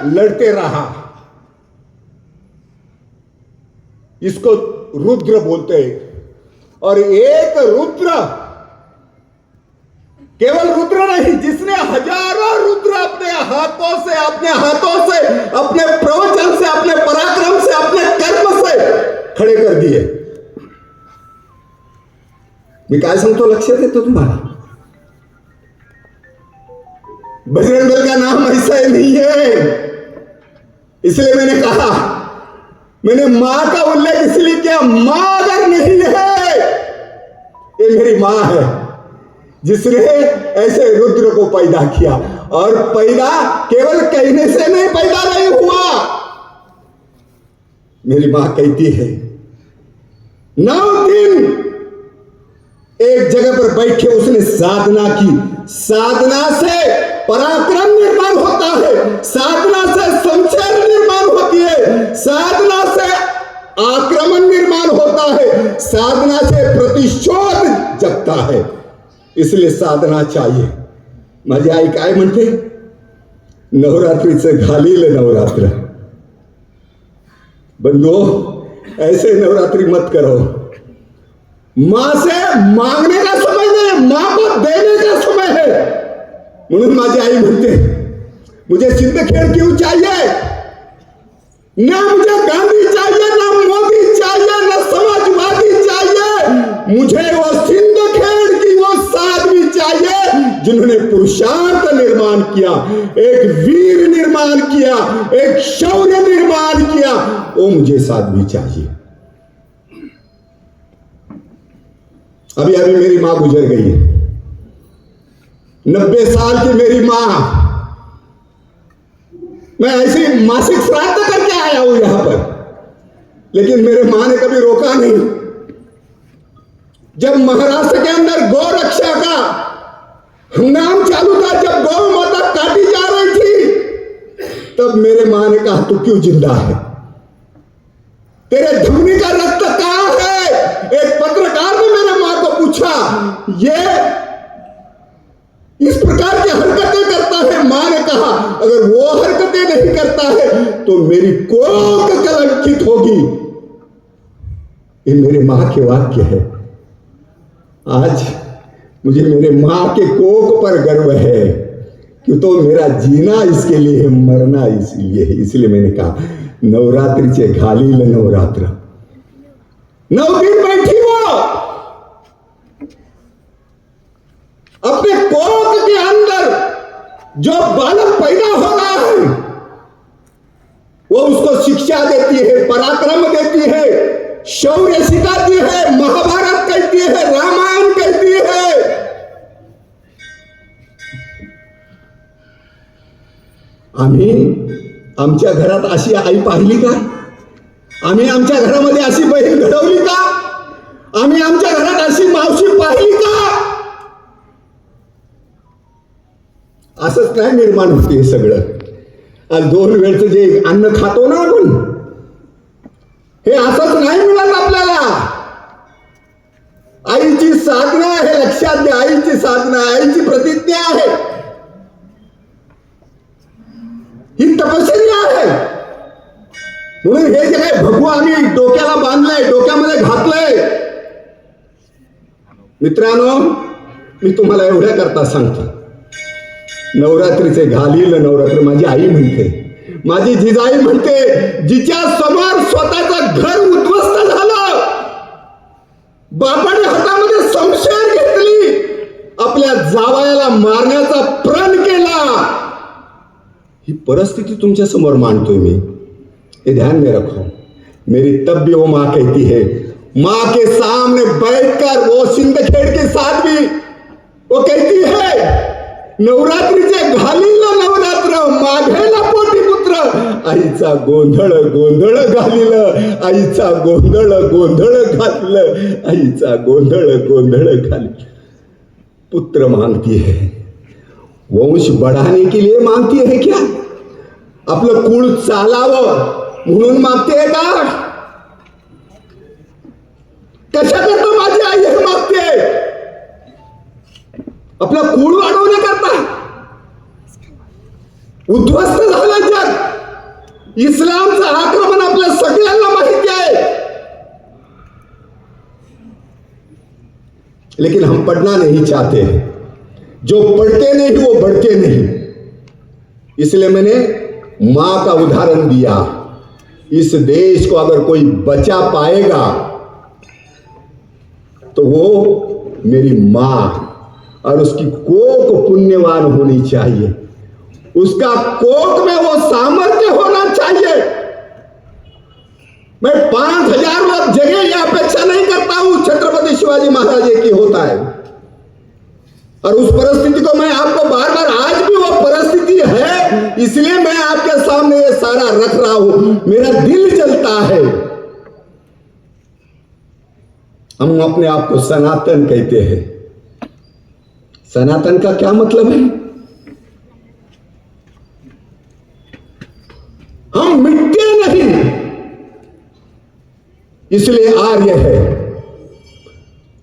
लड़ते रहा। इसको रुद्र बोलते हैं। और एक रुद्र, केवल रुद्र नहीं, जिसने हजारों रुद्र अपने हाथों से, अपने प्रवचन से, अपने पराक्रम से, अपने कर्म से खड़े कर दिए। मी काय सांगतो लक्षात येतो तुम्हाला? बजरंग दल का नाम ऐसा ही नहीं है। इसलिए मैंने कहा, मैंने मां का उल्लेख इसलिए किया, मां अगर नहीं है, ये मेरी मां है जिसने ऐसे रुद्र को पैदा किया। और पैदा केवल कहने से नहीं पैदा नहीं हुआ। मेरी मां कहती है 9 दिन एक जगह पर बैठे उसने साधना की। साधना से पराक्रम निर्माण होता है, साधना से संचय निर्माण होती है, साधना से आक्रमण निर्माण होता है, साधना से प्रतिशोध जगता है। इसलिए साधना चाहिए। माझी आई काय म्हणते? नवरात्रीचे घालील नवरात्र। बंधुओं, ऐसे नवरात्रि मत करो। मां से मांगने का समय नहीं, मां को देने का समय है। म्हणून माझी आई म्हणते, मुझे सिंदखेड क्यों चाहिए? ना मुझे गांधी चाहिए, ना मोदी चाहिए, ना समाजवादी चाहिए। मुझे वो सिंदखेड की वो साध्वी चाहिए जिन्होंने पुरुषार्थ निर्माण किया, एक वीर निर्माण किया, एक शौर्य निर्माण किया। वो मुझे साध्वी चाहिए। अभी अभी मेरी मां गुजर गई है, 90 साल की मेरी मां। मैं ऐसे मासिक श्राद्ध करके आया हूं यहां पर, लेकिन मेरे मां ने कभी रोका नहीं। जब महाराष्ट्र के अंदर गौ रक्षा का हंगाम चालू था, जब गौ माता काटी जा रही थी, तब मेरे मां ने कहा, तू क्यों जिंदा है? तेरे धमनी का रक्त कहां है? एक पत्रकार ने मेरे मां को पूछा, ये इस प्रकार की हरकतें करता है। मां ने कहा, अगर वो हरकतें नहीं करता है तो मेरी कोख कलंकित होगी। ये मेरे मां के वाक्य है। आज मुझे मेरे मां के कोख पर गर्व है कि तो मेरा जीना इसके लिए है, मरना इसलिए है। इसलिए मैंने कहा, नवरात्रीचे घालील नवरात्र। 9 दिन बैठी वो अपने कोख के अंदर जो बालक पैदा हो रहा है, वो उसको शिक्षा देती है, पराक्रम देती है, शौर्य सिखाती है, महाभारत कहती है, रामायण कहती है। आम्ही आमच्या घरात अशी आई पाहिली का? आम्ही आमच्या घरामध्ये अशी बहीण घडवली का? आम्ही आमच्या घरात अशी मावशी पाहिली का? असंच नाही निर्माण होते सगळं। आज 2 वेळचं जे अन्न खातो ना आपण, हे असंच नाही मिळत आपल्याला। आईची साधना आहे, लक्षात घ्या, आईची साधना, आईची प्रतिज्ञा आहे, ही तपश्चर्या आहे। म्हणून हे जे काही भगवा आम्ही डोक्याला बांधलंय, डोक्यामध्ये घातलंय, मित्रांनो, मी तुम्हाला एवढ्या करता सांगतो, नवरात्रीचे घालील नवरात्र। माझी आई म्हणते, माझी जिजाई म्हणते, जिच्या समोर स्वतःचं घर उद्ध्वस्त झालं, बापाने हातामध्ये शमशेर घेतली, आपल्या जावयाला मारण्याचा प्रण केला, ही परिस्थिती तुमच्या समोर मांडतोय मी। ये ध्यान में रखो। मेरी तब भी वो मां कहती है, मां के सामने बैठकर वो सिंदखेड की साध्वी वो कहती है, नवरात्रीचे घालील नवरात्र, माघेला पोटी पुत्र। आईचा गोंधळ गोंधळ घालील, आईचा गोंधळ गोंधळ घालील, आईचा गोंधळ गोंधळ घालील। पुत्र मांगती है, वंश बढ़ाने के लिए मांगती है क्या? आपलं कुळ चालावं म्हणून मागते का? कशाकरता माझी आई हे मागते? आपलं कुळ वाढवण्याकरता? उद्ध्वस्त झालं जग, इस्लामचं आक्रमण आपल्या सगळ्यांना माहिती आहे, लेकिन हम पढ़ना नहीं चाहते हैं। जो पढ़ते नहीं वो बढ़ते नहीं। इसलिए मैंने मां का उदाहरण दिया। इस देश को अगर कोई बचा पाएगा तो वो मेरी मां, और उसकी कोख पुण्यवान होनी चाहिए, उसका कोख में वो सामर्थ्य होना चाहिए। मैं 5000 जगह यह अपेक्षा नहीं करता हूं छत्रपति शिवाजी महाराज की होता है, और उस परिस्थिति को मैं आपको बार बार, आज भी वो परिस्थिति है, इसलिए मैं आपके सामने ये सारा रख रहा हूं। मेरा दिल जलता है। हम अपने आप को सनातन कहते हैं। सनातन का क्या मतलब है? हम मिटते नहीं, इसलिए आर्य है।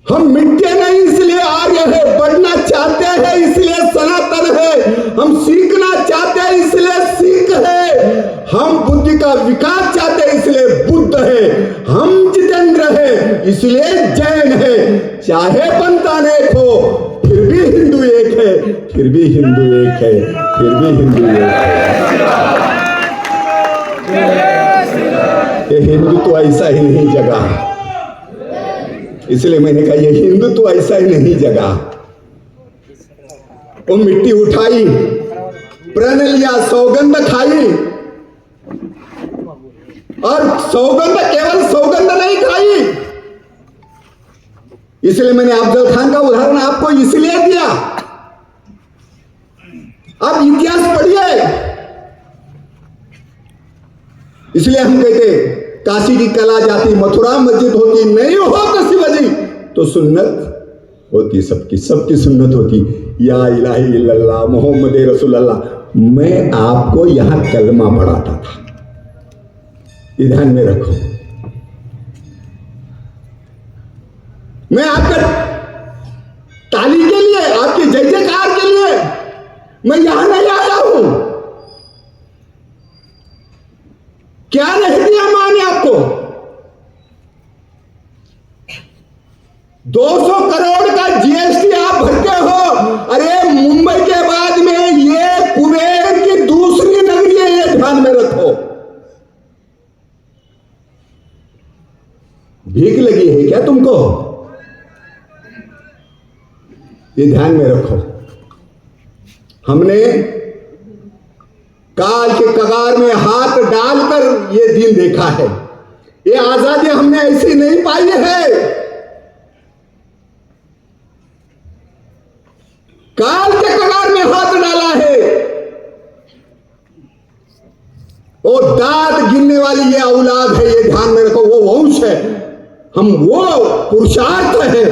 हम मिटते नहीं इसलिए आर्य है। बढ़ना चाहते हैं इसलिए सनातन है। हम सीखना चाहते हैं इसलिए सिख है। हम बुद्धि का विकास चाहते हैं इसलिए बुद्ध है। हम जितेंद्र है इसलिए जैन है। चाहे पंथ अनेक हो फिर भी हिंदू एक है, फिर भी हिंदू एक है, फिर भी हिंदू एक है। ये हिंदुत्व ऐसा ही नहीं जगा, इसलिए मैंने कहा ये हिंदुत्व ऐसा ही नहीं जगा। वो मिट्टी उठाई, प्रण लिया, सौगंध खाई, और सौगंध केवल सौगंध नहीं खाई। इसलिए मैंने अफजल खान का उदाहरण आपको इसलिए दिया। आप इतिहास पढ़िए। इसलिए हम कहते काशी की कला जाती, मथुरा मस्जिद होती, नहीं हो तो शिवाजी तो सुन्नत होती, सबकी सबकी सुन्नत होती। या इलाही इल्लल्लाह मोहम्मद रसूलुल्लाह। मैं आपको यहां कलमा पढ़ाता था, ये ध्यान में रखो। मैं आपका ताली के लिए, आपके जय जयकार के लिए मैं यहां नहीं आया हूं। क्या नहीं दिया मां ने आपको? 200 करोड़ का जीएसटी आप भरते हो। अरे मुंबई के बाद में ये कुबेर की दूसरी नगरी है, ये ध्यान में रखो। भीख लगी है क्या तुमको? ये ध्यान में रखो। हमने काल के कगार में हाथ डालकर ये दिन देखा है। ये आजादी हमने ऐसी नहीं पाई है। काल के कगार में हाथ डाला है। वो दांत गिनने वाली ये औलाद है, ये ध्यान में रखो। वो वंश है, हम वो पुरुषार्थ है।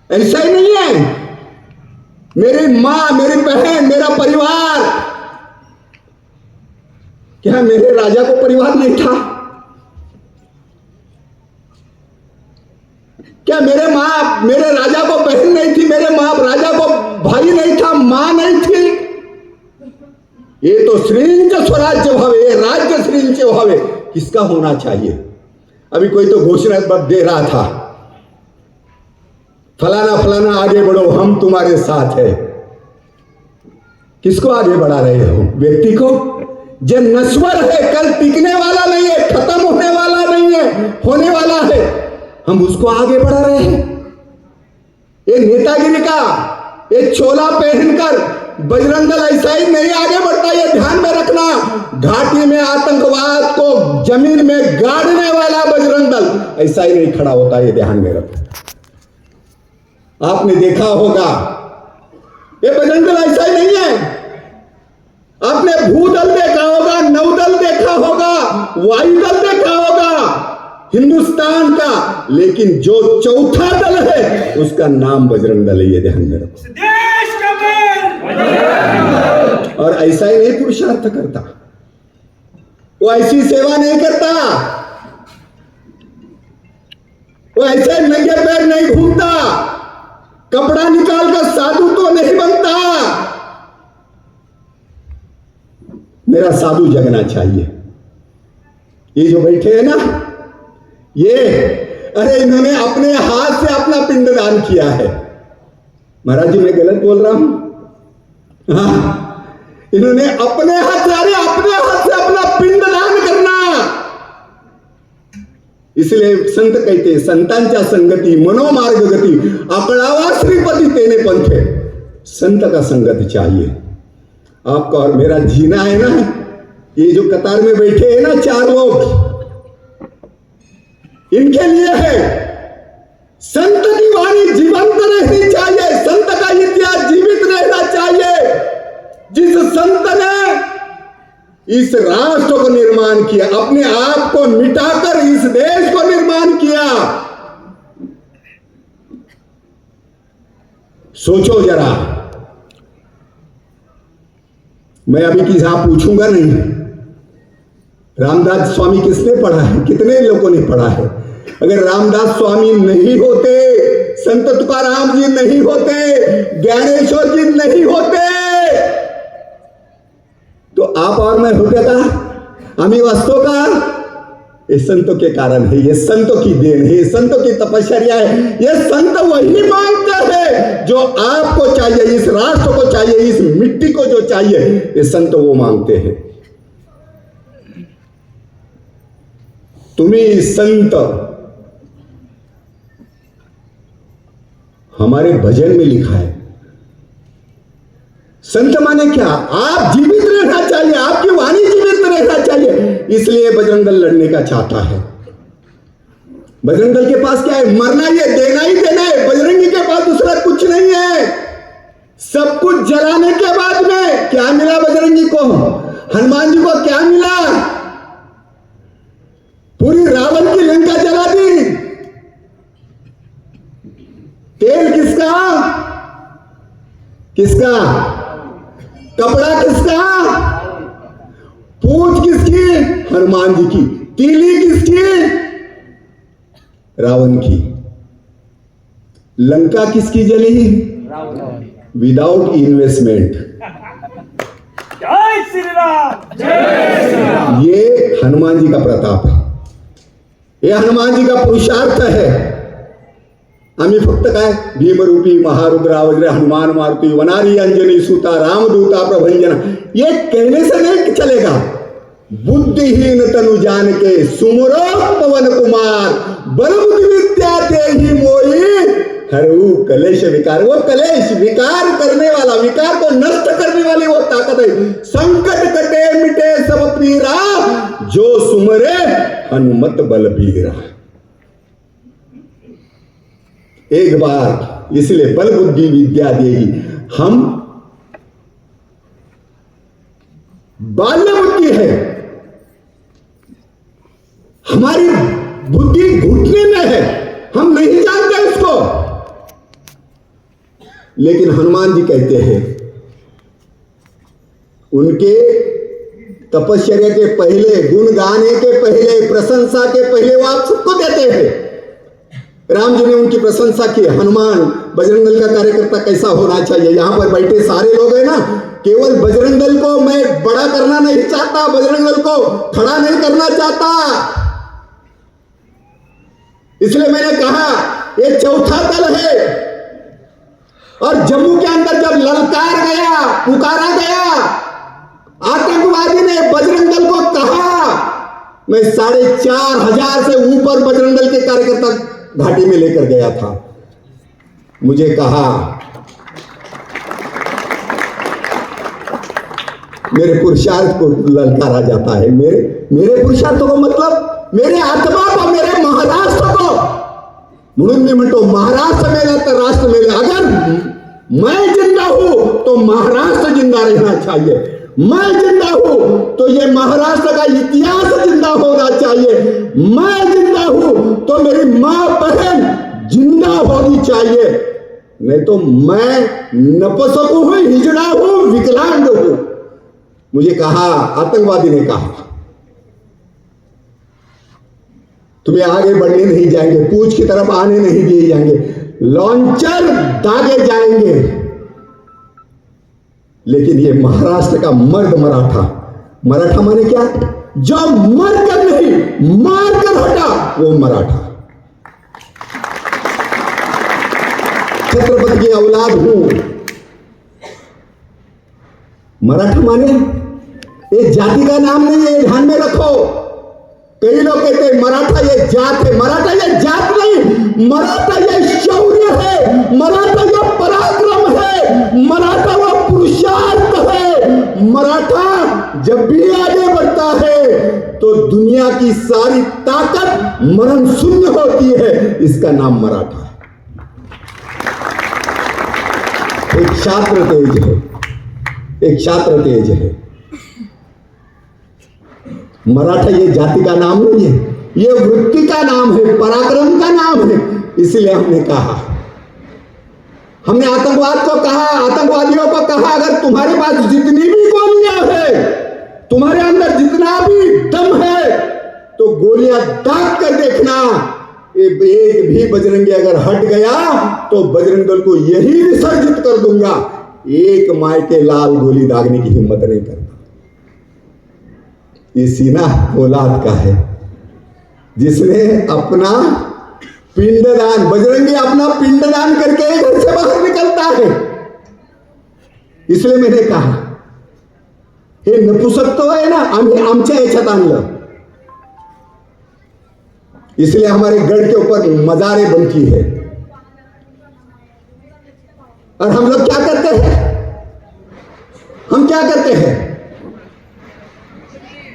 ऐसा ही नहीं है। मेरी मां, मेरी बहन, मेरा परिवार, क्या मेरे राजा को परिवार नहीं था? क्या मेरे राजा को बहन नहीं थी? मेरे राजा को भाई नहीं था? मां नहीं थी? ये तो श्रींच स्वराज्य भाव, ये राज्य श्रींच भाव किसका होना चाहिए? अभी कोई तो घोषणा दे रहा था, फलाना फलाना आगे बढ़ो, हम तुम्हारे साथ है। किसको आगे बढ़ा रहे हो? व्यक्ति को जो नश्वर है, कल टिकने वाला नहीं है, खत्म होने वाला नहीं है, होने वाला है, हम उसको आगे बढ़ा रहे हैं। ये नेतागिरी का ये चोला पहनकर बजरंग दल ऐसा ही नहीं आगे बढ़ता, ये ध्यान में रखना। घाटी में आतंकवाद को जमीन में गाड़ने वाला बजरंग दल ऐसा ही नहीं खड़ा होता, ये ध्यान में रखो। आपने देखा होगा ये बजरंग दल ऐसा ही नहीं है। आपने भूदल देखा होगा, नौदल देखा होगा, वायुदल देखा होगा हिंदुस्तान का, लेकिन जो चौथा दल है उसका नाम बजरंग दल है, ये ध्यान में रखो। और ऐसा ही नहीं पुरुषार्थ करता, वो ऐसी सेवा नहीं करता, वो ऐसे नंगे पैर नहीं घूमता, कपड़ा निकालकर साधु तो नहीं बनता। मेरा साधु जगना चाहिए। ये जो बैठे हैं ना, ये अरे इन्होंने अपने हाथ से अपना पिंडदान किया है। महाराज जी मैं गलत बोल रहा हूं? हाँ, इन्होंने अपने हाथ से, अरे अपने हाथ से अपना पिंडदान करना। इसलिए संत कहते हैं, संतांच्या संगती मनोमार्ग गती, आकड़ावा श्रीपति तेने पंथे। संत का संगत चाहिए। आपका और मेरा जीना है ना, ये जो कतार में बैठे हैं ना 4 लोग, इनके लिए है। संत की वाणी जीवंत रहनी चाहिए, संत का इतिहास जीवित रहना चाहिए। जिस संत ने इस राष्ट्र को निर्माण किया, अपने आप को मिटाकर इस देश को निर्माण किया, सोचो जरा। मैं अभी किसी आप पूछूंगा नहीं, रामदास स्वामी किसने पढ़ा है, कितने लोगों ने पढ़ा है? अगर रामदास स्वामी नहीं होते, संत तुकाराम जी नहीं होते, ज्ञानेश्वर जी नहीं होते, तो आप और मैं होते का? आम्ही वास्तव का? ये संतों के कारण है, ये संतों की देन है, ये संतों की तपस्या है। ये संत वही मांगते हैं जो आपको चाहिए, इस राष्ट्र को चाहिए, इस मिट्टी को जो चाहिए, ये संत वो मांगते हैं। तुम्ही संत, हमारे भजन में लिखा है, संत माने क्या? आप जीवित रहना चाहिए, आपकी वाणी जीवित रहना चाहिए। इसलिए बजरंग दल लड़ने का चाहता है। बजरंग दल के पास क्या है? मरना ही है, देना ही देना है। बजरंगी के पास दूसरा कुछ नहीं है। सब कुछ जलाने के बाद में क्या मिला बजरंगी को? हनुमान जी को क्या मिला? पूरी रावण की लंका जला दी। तेल किसका? किसका? कपड़ा किसका? पूंछ किसकी? हनुमान जी की। तीली किसकी? रावण की। लंका किसकी जली? Without investment. जय श्री राम, जय श्री राम। ये हनुमान जी का प्रताप है, ये हनुमान जी का पुरुषार्थ है। आम्ही फक्त काय? भीमरूपी महारुद्रा वज्र हनुमान मारुति वनारी अंजनी सूता रामदूता प्रभंजना, ये कहने से नहीं चलेगा। बुद्धिहीन तनु जान के सुमरो पवन कुमार, बल बुद्धि विद्या देहि मोहि हरऊ कलेश विकार। वो कलेश विकार करने वाला, विकार को नष्ट करने वाली वो ताकत है। संकट कटे मिटे सब पीरा, जो सुमरे हनुमत बलबीरा। एक बार इसलिए बल बुद्धि विद्या देही। हम बाल्य बुद्धि है, हमारी बुद्धि घुटने में है, हम नहीं जानते उसको। लेकिन हनुमान जी कहते हैं, उनके तपस्या के पहले, गुण गाने के पहले, प्रशंसा के पहले वो आप सबको देते हैं। राम जी ने उनकी प्रशंसा की। हनुमान बजरंग दल का कार्यकर्ता कैसा होना चाहिए? यहां पर बैठे सारे लोग हैं ना, केवल बजरंग दल को मैं बड़ा करना नहीं चाहता, बजरंग दल को खड़ा नहीं करना चाहता। इसलिए मैंने कहा ये चौथा दल है। और जम्मू के अंदर जब ललकार गया, पुकारा गया, आतंकवादी ने बजरंग दल को कहा, मैं 4,500 से ऊपर बजरंग दल के कार्यकर्ता घाटी में लेकर गया था। मुझे कहा मेरे पुरुषार्थ को ललकारा जाता है। मेरे पुरुषार्थ को मतलब मेरे आत्मा को, मेरे महाराष्ट्र को। म्हणून मी म्हणतो महाराष्ट्र मेला तर राष्ट्र मेले। अगर मैं जिंदा हूं तो महाराष्ट्र जिंदा रहना चाहिए। मैं जिंदा हूं तो ये महाराष्ट्र का इतिहास जिंदा होना चाहिए। मैं जिंदा हूं तो मेरी मां बहन जिंदा होनी चाहिए। नहीं तो मैं नपुंसक हूं, हिजड़ा हूं, विकलांग हूं। मुझे कहा, आतंकवादी ने कहा, तुम्हें आगे बढ़ने नहीं जाएंगे, पूंछ की तरफ आने नहीं दिए जाएंगे, लॉन्चर दागे जाएंगे। लेकिन ये महाराष्ट्र का मर्द मराठा मराठा माने क्या? जो मर कर नहीं मार कर हटा वो मराठा। छत्रपति की औलाद हूं। मराठा माने ये जाति का नाम नहीं है, ये ध्यान में रखो। कई लोग कहते हैं मराठा ये जात है। मराठा ये जात नहीं, मराठा ये शौर्य है, मराठा ये पराक्रम है, मराठा वो पुरुषार्थ है। मराठा जब भी आगे बढ़ता है तो दुनिया की सारी ताकत मरण शून्य होती है। इसका नाम मराठा है। एक छात्र तेज है, एक छात्र तेज है। मराठा ये जाति का नाम नहीं है, ये वृत्ति का नाम है, पराक्रम का नाम है। इसलिए हमने कहा, हमने आतंकवाद को कहा, आतंकवादियों को कहा, अगर तुम्हारे पास जितनी भी गोलियां है, तुम्हारे अंदर जितना भी दम है, तो गोलियां दाग कर देखना। एक भी बजरंगी अगर हट गया तो बजरंग दल को यही विसर्जित कर दूंगा। एक माय के लाल गोली दागने की हिम्मत नहीं करता। ये सीना औलाद का है जिसने अपना पिंडदान, बजरंगी अपना पिंडदान करके घर से बाहर निकलता है। इसलिए मैंने कहा हे नपुसकत्व आहे ना, आम्ही आमच्या याच्यात आणलं। इसलिए हमारे गढ़ के ऊपर मजारे बनती है। और हम लोग क्या करते हैं? हम क्या करते हैं?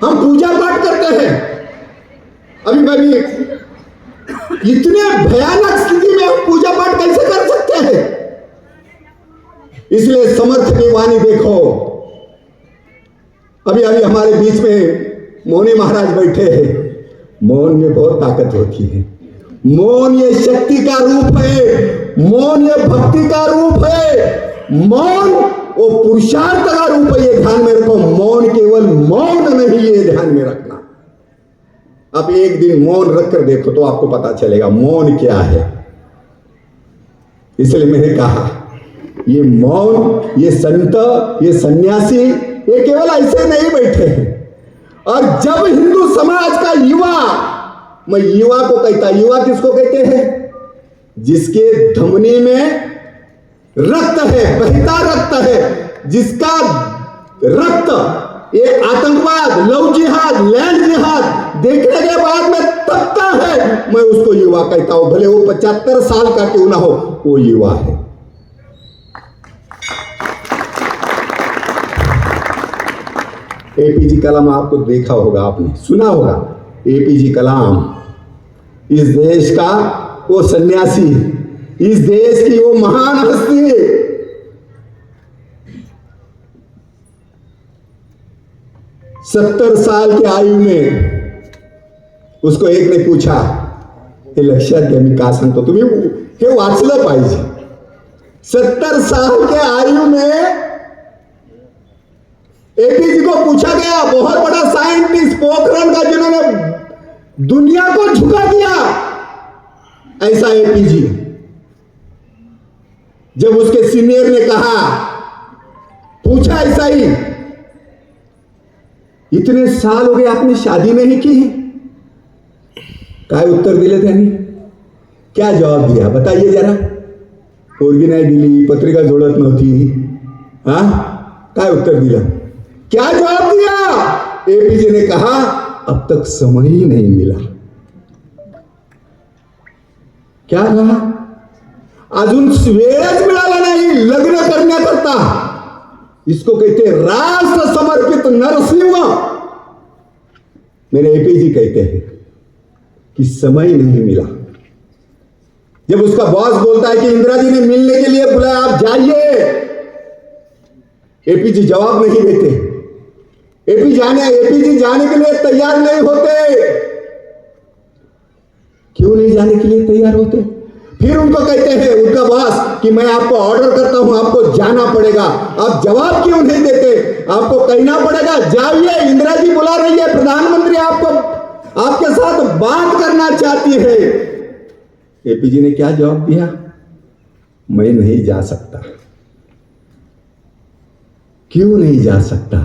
हम पूजा पाठ करते हैं। अभी भाई इतने भयानक स्थिति में हम पूजा पाठ कैसे कर सकते हैं? इसलिए समर्थ की वाणी देखो। अभी अभी हमारे बीच में मौनी महाराज बैठे हैं। मौन में बहुत ताकत होती है। मौन ये शक्ति का रूप है, मौन ये भक्ति का रूप है, मौन वो पुरुषार्थ का रूप है। ये ध्यान में रखो, मौन केवल मौन नहीं, ये ध्यान में रखना। आप एक दिन मौन रखकर देखो तो आपको पता चलेगा मौन क्या है। इसलिए मैंने कहा ये मौन, ये संत, ये सन्यासी, ये केवल ऐसे नहीं बैठे हैं। और जब हिंदू समाज का युवा, मैं युवा को कहता, युवा किसको कहते हैं? जिसके धमनी में रक्त है, बहता रक्त है, जिसका रक्त ये आतंकवाद, लव जिहाद, लैंड जिहाद देखने के बाद में तपता है, मैं उसको युवा कहता हूं। भले वो 75 साल का क्यों ना हो, वो युवा है। एपीजे कलाम आपको देखा होगा, आपने सुना होगा। एपीजे कलाम इस देश का वो सन्यासी, इस देश की वो महान हस्ती। 70 साल की आयु में उसको एक ने पूछा, हे लक्षात घ्या, मी का सांगतो, तुम्ही हे वाचलं पाहिजे। 70 साल के आयु में एपीजे को पूछा गया, बहुत बड़ा साइंटिस्ट पोखरण का जिन्होंने दुनिया को झुका दिया, ऐसा एपीजे। जब उसके सीनियर ने कहा, पूछा ऐसा ही, इतने साल हो गए आपने शादी नहीं की, काय उत्तर दिले त्यांनी? क्या जवाब दिया बताइए जरा? पोरगी नाही दिली, पत्रिका जोडत नव्हती, हा काय उत्तर दिलं? क्या जवाब दिया? एपीजे ने कहा, अब तक समय ही नहीं मिला। क्या कहा? अजून वेळच मिळाला नाही लग्न करण्याकरता। इसको कहते राष्ट्र समर्पित नरसिंह। मेरे एपीजे कहते हैं कि समय नहीं मिला। जब उसका बॉस बोलता है कि इंदिरा जी ने मिलने के लिए बुलाया, आप जाइए, एपीजे जवाब नहीं देते। एपीजे जाने के लिए तैयार नहीं होते। क्यों नहीं जाने के लिए तैयार होते? फिर उनको कहते हैं उनका बॉस कि मैं आपको ऑर्डर करता हूं, आपको जाना पड़ेगा। आप जवाब क्यों नहीं देते? आपको कहना पड़ेगा जाइए, इंदिरा जी बुला रही है, प्रधानमंत्री आपको, आपके साथ बात करना चाहती है। एपीजे ने क्या जवाब दिया? मैं नहीं जा सकता। क्यों नहीं जा सकता?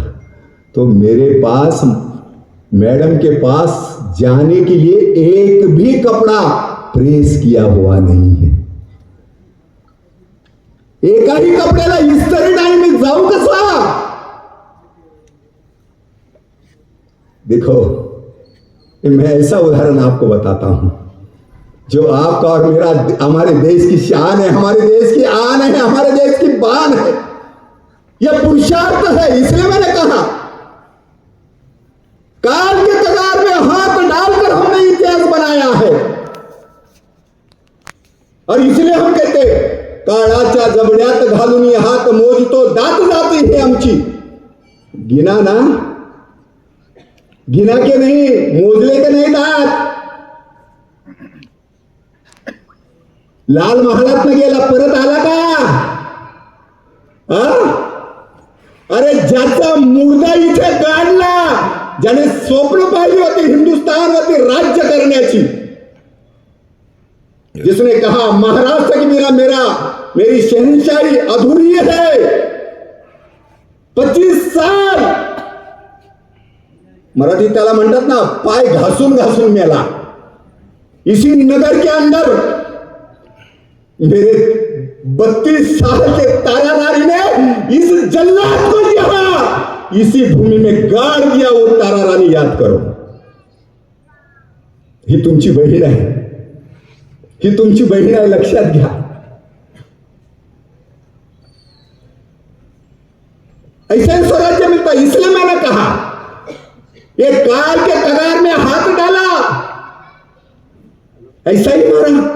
तो मेरे पास मैडम के पास जाने के लिए एक भी कपड़ा प्रेस किया हुआ नहीं है. एकाही कपड्याला इस्त्री नाही. मी जाऊ कसा? देखो, मैं ऐसा उदाहरण आपको बताता हूं जो आपका और मेरा, हमारे देश की शान है, हमारे देश की आन है, हमारे देश की बान है. यह पुरुषार्थ है. इसलिए मैंने कहा, काल के कगार में हाथ डालकर हमने इतिहास बनाया है. और इसलिए हम कहते, काळाच्या जबड्यात घालून हात मोजतो दात जाती है आमची. गिना ना, गिना के नहीं, मोजले के नहीं दात. लाल महालात न गेला, परत आला का? अरे ज्याचा मुर्दा इथे गाडला, ज्याने स्वप्न पाहिली होती हिंदुस्थानवरती राज्य करण्याची, जिसने कहा महाराष्ट्र की मेरी शहनशाही अधूरी है. 25 साल मराठी त्याला म्हणतात ना, पाय घासून घासून मेला. इसी नगर के अंदर मेरे 32 साल के तारारानी ने इस जल्लाद को यहाँ इसी भूमि में गाड़ दिया. वो तारारानी याद करो. ही तुमची बहीण आहे, ही तुमची बहीण आहे, लक्षात घ्या. ऐसा ही स्वराज्य मिलता. इसलिए मैंने कहा, ये काल के कगार में हाथ डाला, ऐसा ही मारा.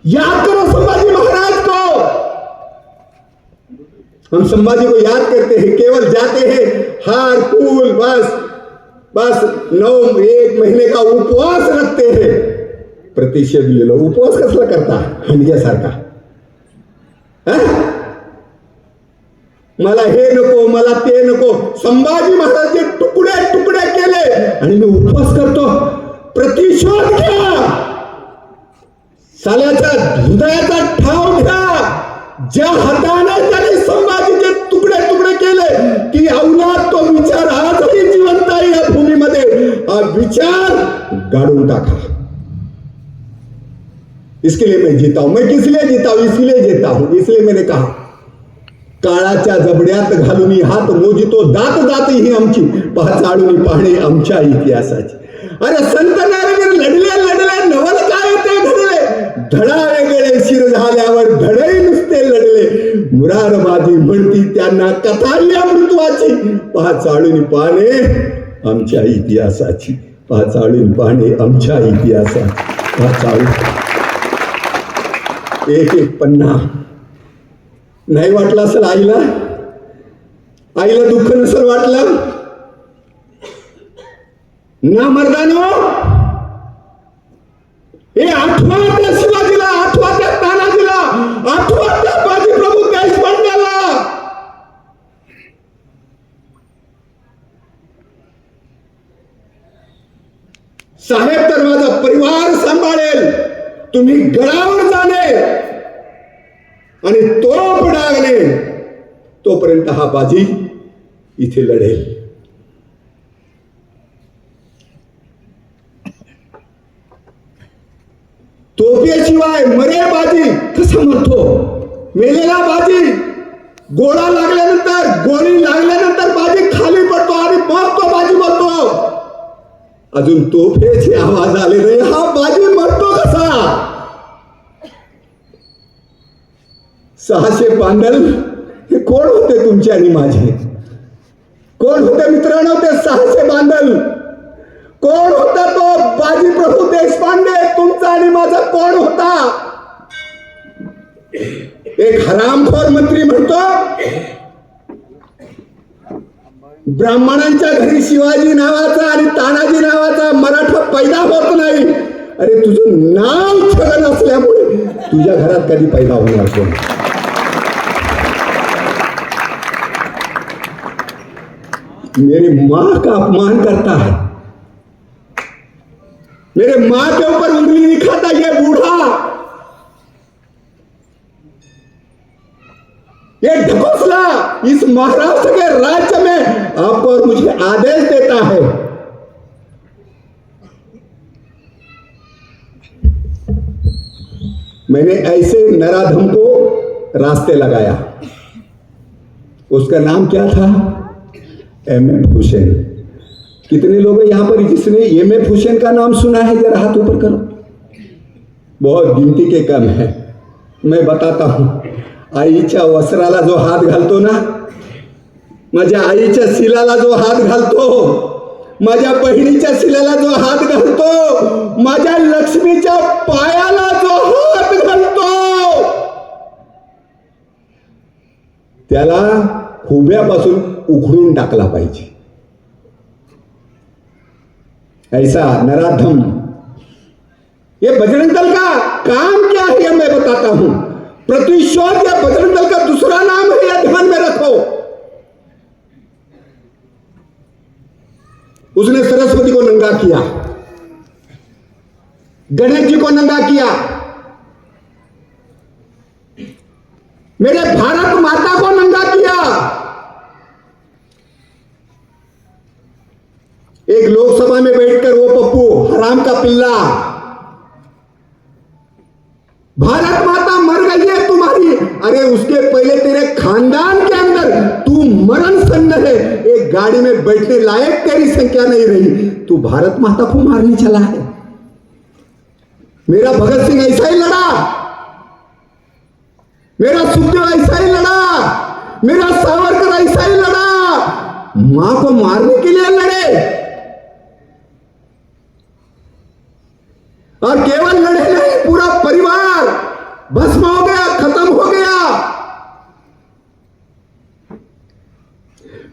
याद करो संभाजी महाराज को. हम संभाजी को याद करते हैं, केवल जाते हैं, हार फूल, बस 1 महीने का उपवास रखते हैं. प्रतिषेध लिहिलो. उपवास कसला करता? हंडग्यासारखा. मला हे नको, मला ते नको. संभाजी महाराजचे तुकडे तुकडे केले आणि मी उपवास करतो. प्रतिशोध घ्या. साल्याच्या हृदयाचा ठाव घ्या. ज्या हाताने त्याने संभाजीचे तुकडे तुकडे केले, ती औलाद, तो विचार आजही जिवंत आहे या भूमीमध्ये. हा विचार गाडून टाका. इसके लिए मैं जीता हूं. मैं किस लिए जीता हूं? इसलिए जीता हूं. इसलिए मैंने कहा, काळाच्या जबड्यात घालून हात मोजितो दात जाती ही आमची, चाळून पाहणे आमच्या इतिहासाची. अरे संत नारायण लढले नवल काय ते घडले. धडा वेगळे शिर झाल्यावर धडई नुसते लढले. मुरारबाजी म्हणती त्यांना कथा या मृत्वाची. चाळून पाहणे आमच्या इतिहासाची. चाळून पाहणे आमच्या इतिहासाची. चाळून एक पन्ना. नाही वाटलं असेल आईला दुःख नसेल वाटलं ना मर्दानो. हे आठवा त्या शिवाजीला, आठवा त्या तानाजीला, आठवा त्या बाजीप्रभू देशपांड्याला. साहेब तर माझा परिवार सांभाळेल, तुम्ही गडावर जाणे आणि तोप डागणे, तोपर्यंत हा बाजी इथे लढेल. तोफेशिवाय मरे बाजी कसा म्हणतो? मेलेला बाजी, गोळा लागल्यानंतर, गोळी लागल्यानंतर बाजी खाली पडतो आणि मग तो बाजी म्हणतो. अजून तोफेचे आवाज आले नाही, हा बाजी म्हणतो कसा? 600 बांधल हे कोण होते तुमचे आणि माझे? कोण होते मित्रांनो ते 600 बांधल? कोण होता तो बाजीप्रभू देशपांडे? तुमचा आणि माझा कोण होता? एक हरामखोर मंत्री म्हणतो ब्राह्मणांच्या घरी शिवाजी नावाचा आणि तानाजी नावाचा मराठा पैदा होत नाही. अरे तुझं नाव छगन असल्यामुळे तुझ्या घरात कधी पैदा होणार कोण? मेरी माँ का अपमान करता है, मेरे माँ के ऊपर उंगली नहीं खाता ये बूढ़ा. ये ढकोसला इस महाराष्ट्र के राज्य में आपको और मुझे आदेश देता है। मैंने ऐसे नराधम को रास्ते लगाया। उसका नाम क्या था? एम.एफ. हुसैन। कितने लोग हैं यहां पर जिसने एम.एफ. हुसैन का नाम सुना है? जरा हाथ ऊपर करो। बहुत गिनती के कम है। मैं बताता हूं, आईच्या वस्त्राला जो हात घालतो ना, माझ्या आईच्या शिलाला जो हात घालतो, माझ्या बहिणीच्या शिलाला जो हात घालतो, माझ्या लक्ष्मीच्या पायाला जो हात घालतो, त्याला खुब्यापासून उखडून टाकला पाहिजे। ऐसा नराधम, ये बजरंग दल का काम क्या है ये मैं बताता हूं। प्रतिशोध या बजरंग दल का दूसरा नाम है, यह ध्यान में रखो। उसने सरस्वती को नंगा किया, गणेश जी को नंगा किया, मेरे भारत माता को नंगा किया। एक लोकसभा में बैठकर वो पप्पू हराम का पिल्ला, भारत माता मर गई है तुम्हारी, अरे उसके पहले तेरे खानदान के अंदर तू मरण सन्न है, एक गाड़ी में बैठने लायक तेरी संख्या नहीं रही, तू भारत माता को मारने चला है। मेरा भगत सिंह ऐसा ही लड़ा, मेरा सुखदेव ऐसा ही लड़ा, मेरा सावरकर ऐसा ही लड़ा, मां को मारने के लिए लड़े। और केवल लड़े नहीं, पूरा परिवार भस्म हो गया, खत्म हो गया।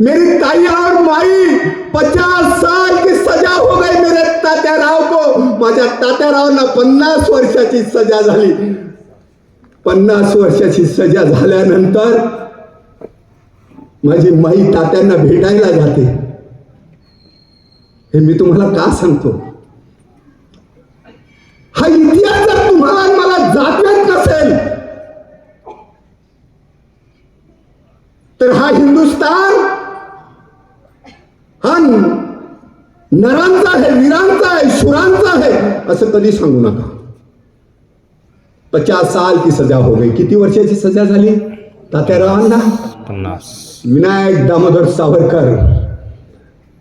मेरी ताई और माई 50 साल की सजा हो गई मेरे तात्याराव को। माझ्या तात्यारावांना 50 वर्षाची सजा झाली। 50 वर्षाची सजा झाल्यानंतर माझी माई तात्यांना भेटायला जाते। हे मी तुम्हाला का सांगतो? हा इतिहास जर तुम्हाला मला जाणवत नसेल तर हा हिंदुस्थान हा नरांचा आहे, वीरांचा आहे, शूरांचा आहे असं कधी सांगू नका। 50 साल की सजा हो गई। किती वर्षाची सजा झाली तात्यारावांना? 50। विनायक दामोदर सावरकर,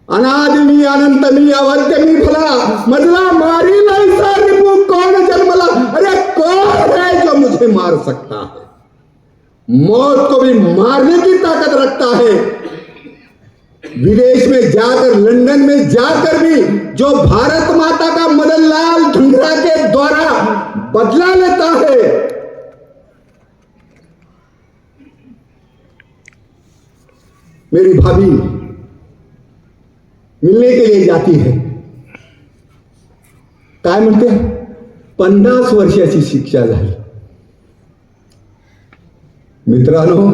अनादि मी अनंत मी अवध्य मी भला, मजला मारी ऐसा रिपू कौन जन्मला, अरे कौन है जो मुझे मार सकता है? मौत को भी मारने की ताकत रखता है। विदेश में जाकर, लंदन में जाकर भी जो भारत माता का मदन लाल ढंगरा के द्वारा बदला लेता है, मेरी भाभी मिलने के लिए जाती है, काय म्हणते? 50 वर्षाची शिक्षा झाली। मित्रांनो,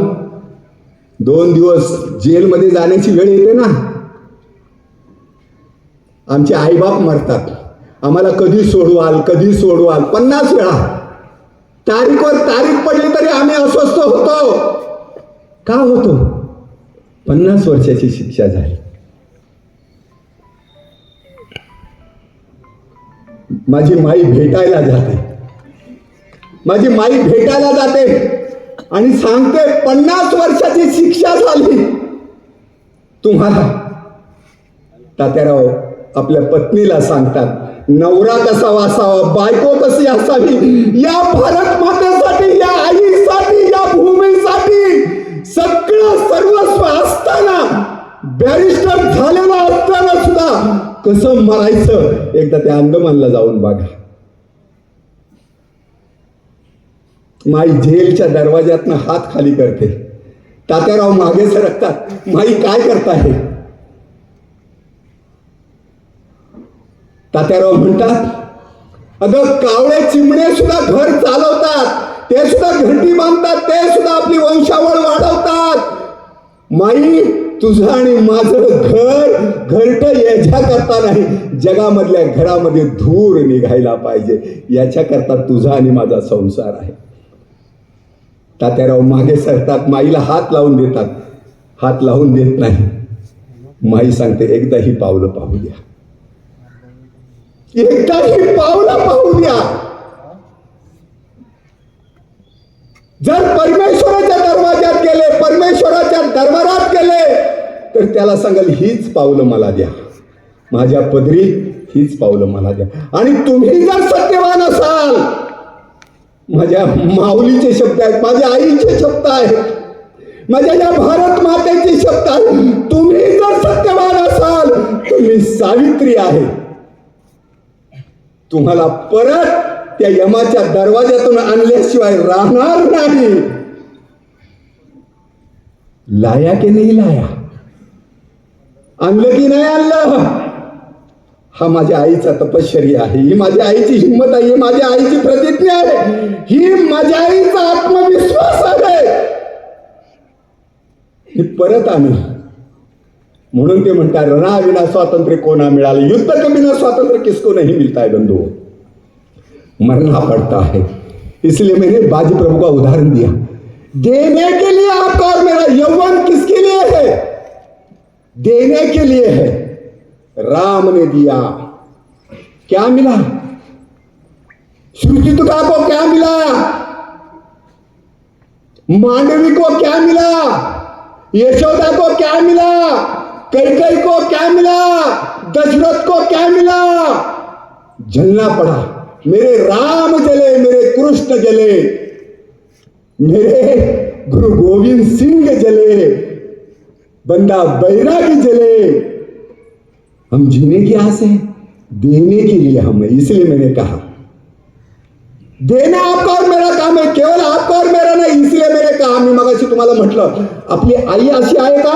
2 दिवस जेलमध्ये जाण्याची वेळ येते ना, आमचे आईबाप मरतात, आम्हाला कधी सोडवाल कधी सोडवाल 50 वेळा तारीखवर तारीख पडली तरी आम्ही अस्वस्थ होतो। का होतो? 50 वर्षाची शिक्षा झाली। माझी माई भेटायला जाते, माझी माई भेटायला जाते आणि सांगते 50 वर्षाची शिक्षा झाली तुम्हाला। तात्याराव आपल्या पत्नीला सांगतात, नवरा कसा असावा, बायको कशी असावी, या भारत मातेसाठी, या आईसाठी, या भूमीसाठी सगळं सर्वस्व असताना, बॅरिस्टर झालेला असताना सुद्धा कसं मरायचं एकदा त्या अंदमानला जाऊन बघा। माई जेलच्या दरवाज्यातनं हात खाली करते, तात्याराव मागे सरकतात, माई काय करताय? तात्याराव म्हणतात, अगं कावळे चिमणे सुद्धा घर चालवतात, ते सुद्धा घरटी बांधतात, ते सुद्धा आपली वंशावळ वाढवतात। माई, तुझं आणि माझं घरट याच्या करता नाही, जगामधल्या घरामध्ये धूर निघायला पाहिजे, याच्या करता तुझा आणि माझा संसार आहे। तात्याराव मागे सरतात, माईला हात लावून देतात. हात लावून देत नाही. माई सांगते, एकदा ही पावलं पाहू द्या, एकदा ही पावलं पाहू द्या. जर परमेश्वराच्या दरवाजात गेले, परमेश्वराच्या दरबारात गेले, तर त्याला सांगाल हीच पावलं मला द्या, माझ्या पदरी हीच पावलं मला द्या. आणि तुम्ही जर सत्यवान असाल, माझ्या माऊलीचे शब्द आहेत, माझ्या आईचे शब्द आहेत, माझ्या या भारत मातेचे शब्द आहेत, तुम्ही जर सत्यवान असाल, तुम्ही सावित्री आहे. तुम्हाला परत त्या यमाच्या दरवाजातून आणल्याशिवाय राहणार नाही. लाया की नाही लाया, आणलं की नाही आणलं, हा माझ्या आईचा तपश्चर्या आहे, ही माझ्या आईची हिंमत आहे, ही माझ्या आईची प्रतिज्ञा आहे, ही माझ्या आईचा आत्मविश्वास आहे. हे परत आणलं. म्हणून ते म्हणतात, रणा विना स्वातंत्र्य कोणा मिळाले, युद्ध के बिना स्वातंत्र्य किसको नहीं मिलता है बंधु, मरना पड़ता है. इसलिए मैंने बाजी प्रभु का उदाहरण दिया. देने के लिए आपका और मेरा यौवन किसके लिए है? देने के लिए है. राम ने दिया, क्या मिला? श्रुतिका को क्या मिला? मांडवी को क्या मिला? यशोदा को क्या मिला? कैकेयी को क्या मिला? दशरथ को क्या मिला? जलना पड़ा. मेरे राम जले, मेरे कृष्ण जले, मेरे गुरु गोविंद सिंह जले, बंदा बैरागी जले. हम जीने की आस है, देने के लिए हम है. इसलिए मैंने कहा देना आपका और मेरा काम है, केवळ आपका और मेरा नाही. इसलिए मैंने कहा, मी मगाशी तुम्हाला म्हटलं, आपली आई अशी आहे का?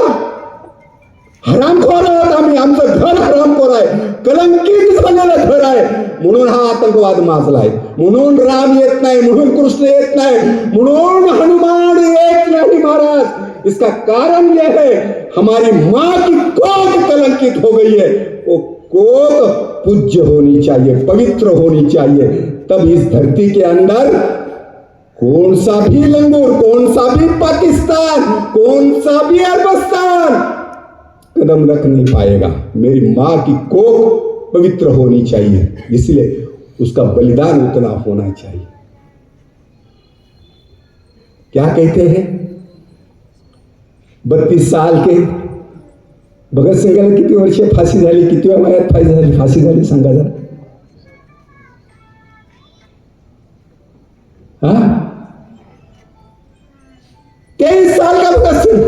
हरामखोर आहोत आम्ही, आमचं घर हरामखोर आहे, कलंकित झालेलं घर आहे. म्हणून हा आतंकवाद माजलाय, म्हणून राम येत नाही, म्हणून कृष्ण येत नाही, म्हणून हनुमान येत नाही महाराज. इसका कारण यह है, हमारी माँ की कोख कलंकित हो गई है. वो कोख पूज्य होनी चाहिए, पवित्र होनी चाहिए. तब इस धरती के अंदर कौन सा भी लंगूर, कौन सा भी पाकिस्तान, कौन सा भी अरबस्तान कदम रख नहीं पाएगा. मेरी माँ की कोख पवित्र होनी चाहिए, इसलिए उसका बलिदान उतना होना चाहिए. क्या कहते हैं, 32 साल के भगत सिंगला किती वर्ष फाशी झाली, किती वयात फाशी झाली सांगा जरा. हाँ 23 साल का भगत सिंह,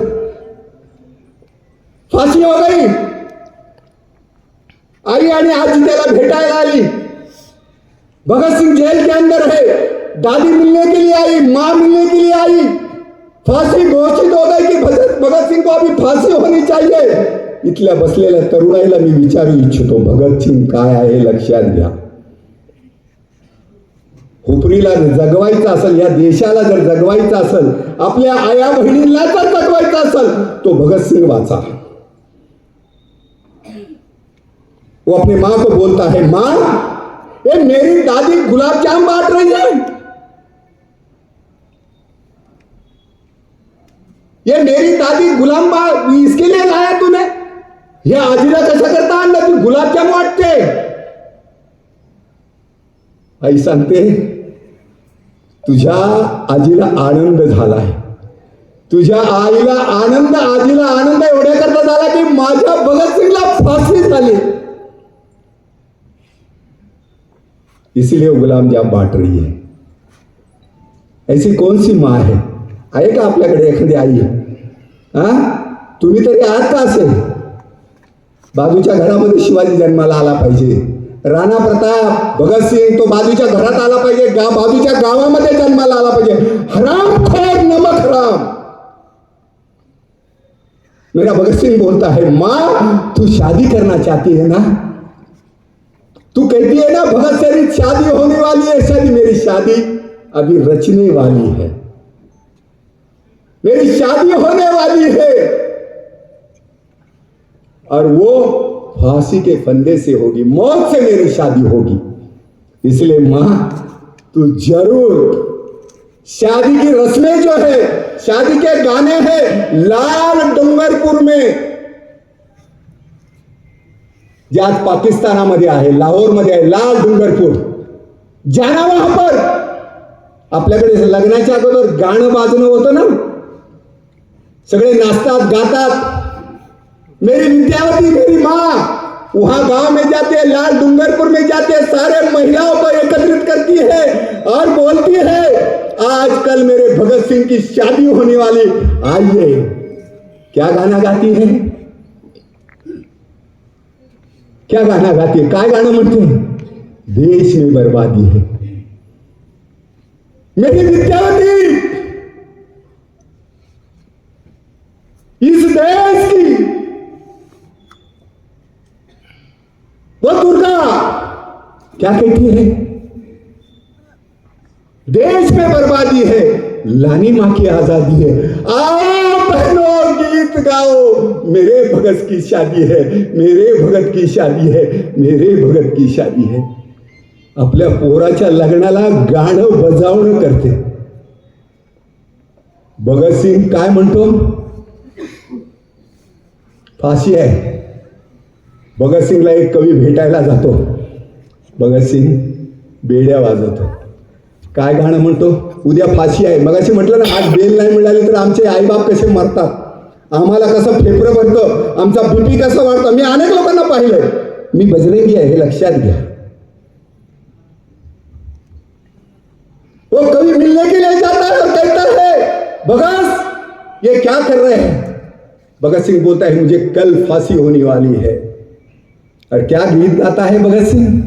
फाशी हो गई. आई आणि आजी त्याला भेटायला आली. भगत सिंह जेल के अंदर है, दादी मिलने के लिए आई, माँ मिलने के लिए आई. फांसी घोषित हो गई कि भगत सिंह को अभी फांसी होनी चाहिए. इथल्या बसलेल्या तरुणाईला मी विचारू इच्छितो, भगत सिंग काय आहे लक्षात घ्या. हुपरीला जगवायचं असेल, या देशाला जर जगवायचं असेल, आपल्या आया बहिणींना जर जगवायचं असेल, तो भगत सिंग वाचा. वो अपनी माँ को बोलता है, माँ ये मेरी दादी गुलाब जाम बांट रही है, ये मेरी दादी इसके लिए लाया तूने, हे आजीला कसं करता आणलं, तू गुलाबजाम वाटते. आई सांगते, तुझ्या आजीला आनंद झालाय, तुझ्या आईला आनंद, आजीला आनंद एवढ्या करता झाला की माझ्या भगत सिंगला फाशी झाली, इसलिए गुलाम जाम बांट रही है. ऐसी कौन सी माँ आहे का आपल्याकडे एखादी आई? तुम्ही तरी आहात का असे? बाजूच्या घरामध्ये शिवाजी जन्माला आला पाहिजे, राणा प्रताप, भगत सिंग तो बाजूच्या घरात आला पाहिजे, बाजूच्या गावामध्ये जन्माला आला पाहिजे. हरामखोर, नमक हराम. मेरा भगत सिंह बोलता है, माँ तू शादी करना चाहती है ना, तू कहती है ना भगत सिंह शादी होने वाली है. शादी, मेरी शादी अभी रचने वाली है, मेरी शादी होने वाली है, और वो फांसी के फंदे से होगी, मौत से मेरी शादी होगी. इसलिए मां तू जरूर शादी की रस्में जो है, शादी के गाने हैं लाल डोंगरपूर में, जे आज पाकिस्तानामध्ये आहे, लाहोरमध्ये आहे, लाल डोंगरपूर. जाना वहां पर. आपल्याकडे लग्नाच्या अगोदर गाणं वाजणं होतं ना, सगळे नाचतात गातात. मेरी विद्यावती मेरी माँ वहां गांव में जाते हैं, लाल डूंगरपुर में जाते हैं, सारे महिलाओं को एकत्रित करती है और बोलती है आजकल मेरे भगत सिंह की शादी होने वाली, आइए. क्या गाना गाती है, क्या गाना गाती है, काय गाणं म्हणते, देश में बर्बादी है. मेरी विद्यावती इस देश की वो दुर्गा क्या कहती है, देश में बर्बादी है, लानी मां की आजादी है. आओ बहनों गीत गाओ, मेरे भगत की शादी है, मेरे भगत की शादी है, मेरे भगत की शादी है. आपल्या पोराच्या लग्नाला गाणं बजावणं करते. भगतसिंग काय म्हणतो, फाशी आहे. भगतसिंगला एक कवी भेटायला जातो. भगतसिंग बेड्या वाजवतो. काय गाणं म्हणतो, उद्या फाशी आहे. मगाशी म्हटलं ना, आज बेल नाही मिळाली तर आमचे आईबाप कसे मरतात, आम्हाला कसं फेफरं भरतं, आमचा बीपी कसं वाढतं. मी अनेक लोकांना पाहिलंय. मी बजरंगी आहे हे लक्षात घ्या. वो कभी मिलने के लिए जाता है और कहता है भगत ये क्या कर रहे हैं. भगत सिंह बोलता है मुझे कल फांसी होने वाली है. और क्या गीत गाता है भगत सिंह,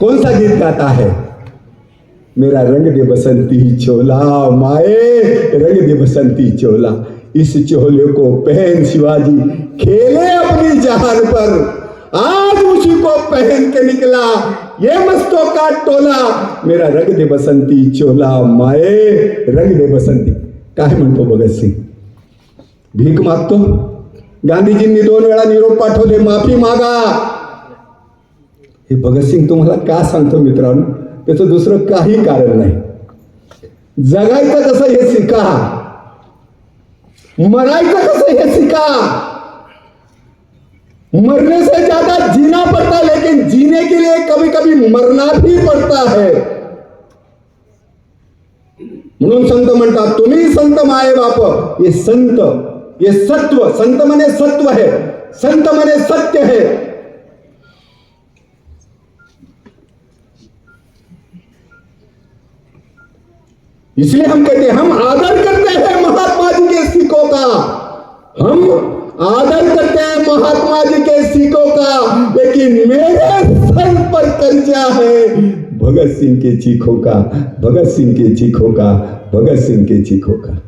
कौन सा गीत गाता है, मेरा रंग दे बसंती चोला माए, रंग दे बसंती चोला, इस चोले को पहन शिवाजी खेले अपनी जान पर, आज उसी को पहन के निकला ये मस्तों का टोला, मेरा रंग दे बसंती चोला माए, रंग दे बसंती. काय म्हणतो भगत सिंग, भीक मागतो. गांधीजींनी 2 वेळा निरोप पाठवले, माफी मागा. हे भगतसिंग तुम्हाला का सांगतो मित्रांनो, त्याचं दुसरं काही कारण नाही. जगायचं कसं हे शिका, मरायचं कसं हे शिका. मरने से ज्यादा जीना पड़ता, लेकिन जीने के लिए कभी कभी मरना भी पड़ता है. म्हणून संत म्हणतात तुम्ही संत माये बाप. ये संत, ये सत्व, संत मने सत्व है, संत मने सत्य है. इसलिए हम कहते हैं हम आदर करते हैं महात्मा जी के सिखों का, हम आदर करते हैं महात्मा जी के सिखों का, लेकिन मेरे सर पर कर्जा है भगत सिंह के चीखों का, भगत सिंह के चीखों का, भगत सिंह के चीखों का.